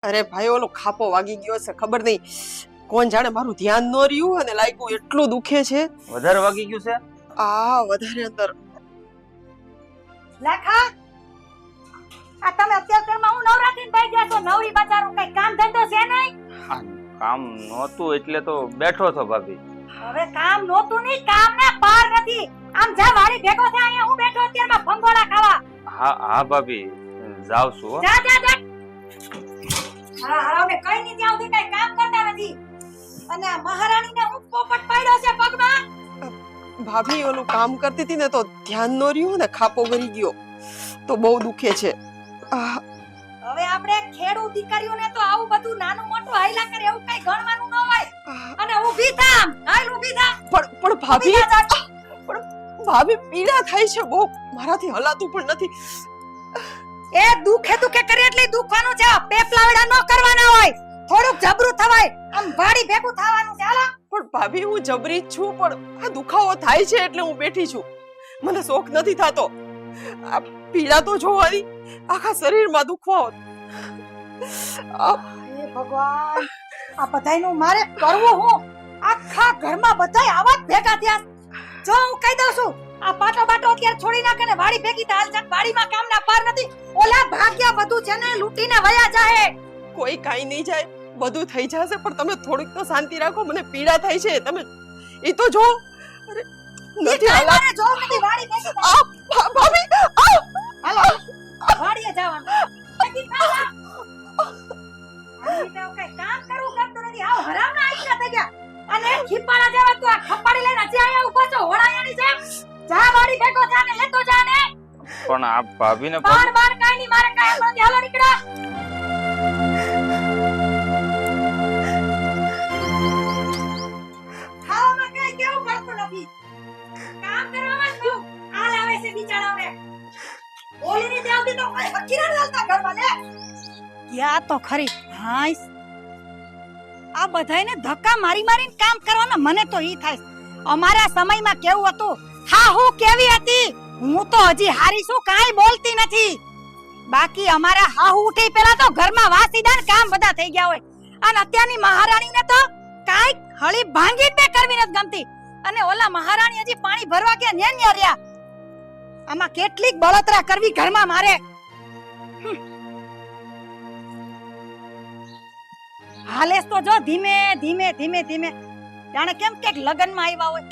અરે ભાઈ ઓલો ખાપો વાગી ગયો છે, ખબર નહીં કોણ જાણે, મારું ધ્યાન ન રહ્યું અને લાગ્યું એટલું દુખે છે. વધારે વાગી ગયું છે? વધારે અંદર. લેખા આ તમે અત્યારમાં હું નવરાત્રી બેઠી ગયા છો, નવરી બજારો કઈ કામ ધંધો છે નહીં? કામ નહોતું એટલે તો બેઠો છો ભાભી. હવે કામ નહોતું નહીં, કામ ને પાર નથી. આમ જા વાડી ભેગો થા, અહીંયા હું બેઠો અત્યારમાં ભંગોળા ખાવા. હા ભાભી જાવ છું હો. જા હા હરાવને કઈ નહીં ત્યાં સુધી કઈ કામ કરતા નથી. અને આ મહારાણીને હું પોપટ પાડ્યો છે પગમાં. ભાભી ઓલું કામ કરતી હતી ને તો ધ્યાન ન રહ્યું ને ખાપો ભરી ગયો તો બહુ દુખે છે. હવે આપણે ખેડૂત દીકરીઓને તો આવું બધું નાનું મોટું હાઈલા કરે એવું કઈ ગણવાનું ન હોય. અને ઊભી થા, હાલ ઊભી થા. પણ ભાભી ભાભી પીડા થાય છે બહુ, મારાથી હલાતું પણ નથી. એ દુખે કરે એટલે દુખવાનું છે, પેપલાવડા ન કરવાના હોય. થોડુંક જબરું થવાય, આમ વાડી ભેગું થવાનું છે. હાલો. પણ ભાભી હું જબરી જ છું, પણ આ દુખાવો થાય છે એટલે હું બેઠી છું, મને શોખ નથી થતો. આ પીડા તો જોવાની, આખા શરીરમાં દુખવા. હે ભગવાન, આ બધાયનું મારે કરવું હું? આખા ઘરમાં બધાય આવા જ ભેગા થયા. જો હું કહી દઉં છું, આ પાટો અત્યારે છોડી નાખે ને વાડી ભેગી થાલ છે. વાડીમાં કામના પાર નથી. ઓલા ભાગ્યા બધું છે ને લૂટીને વયા જાય. કોઈ કાઈ નહીં જાય, બધું થઈ જશે, પણ તમે થોડીક તો શાંતિ રાખો, મને પીડા થાય છે. તમે એ તો જો. અરે નથી હાલા, જો નથી વાડી ભેગી. ભાભી હાલો વાડીએ જવાનું. ભેગી થાલા. આની તો કઈ કામ કરવું ગમતું નથી. આવ હરામના આઈકા થઈ ગયા. અને ખીપાડા જેવા તું આ ખપાડી લઈને હજી આયા ઉભો છો હોળાયાની જેમ. જા વાડી ભેગો જા ને લેતો જા ને. પણ આ ભાભીને બાર કાઈ નહીં, મારે કાઈ નથી. હાલો નીકળો. ખાવામાં કઈ કેવું પડતું નથી. કામ કરવામાં જ તું હાલ આવે છે બિચારાઓને. ઓલીની ત્યાં તો કઈ હકીરા ચાલતા ઘરમાં લે. યા તો ખરી. હાઈસ આ બધાયને ધક્કા મારીને કામ કરવાના મને તો ઈ થાય. અમારા સમયમાં કેવું હતું? હા હું કેવી હતી? હું તો હજી હારી છું, કાઈ બોલતી નથી. બાકી અમારા હાહુ ઉઠી પેલા તો ઘરમાં વાસીદાન કામ બધા થઈ ગયા હોય. અને અત્યારની મહારાણીને તો કાઈ હળી ભાંગી જ કરવી નથી ગમતી. અને ઓલા મહારાણી હજી પાણી ભરવા ગયા ન્યા રહ્યા. આમાં કેટલીક બળતરા કરવી ઘરમાં મારે. હાલેસ તો જો ધીમે જાણે કેમ કે લગનમાં આવ્યા હોય.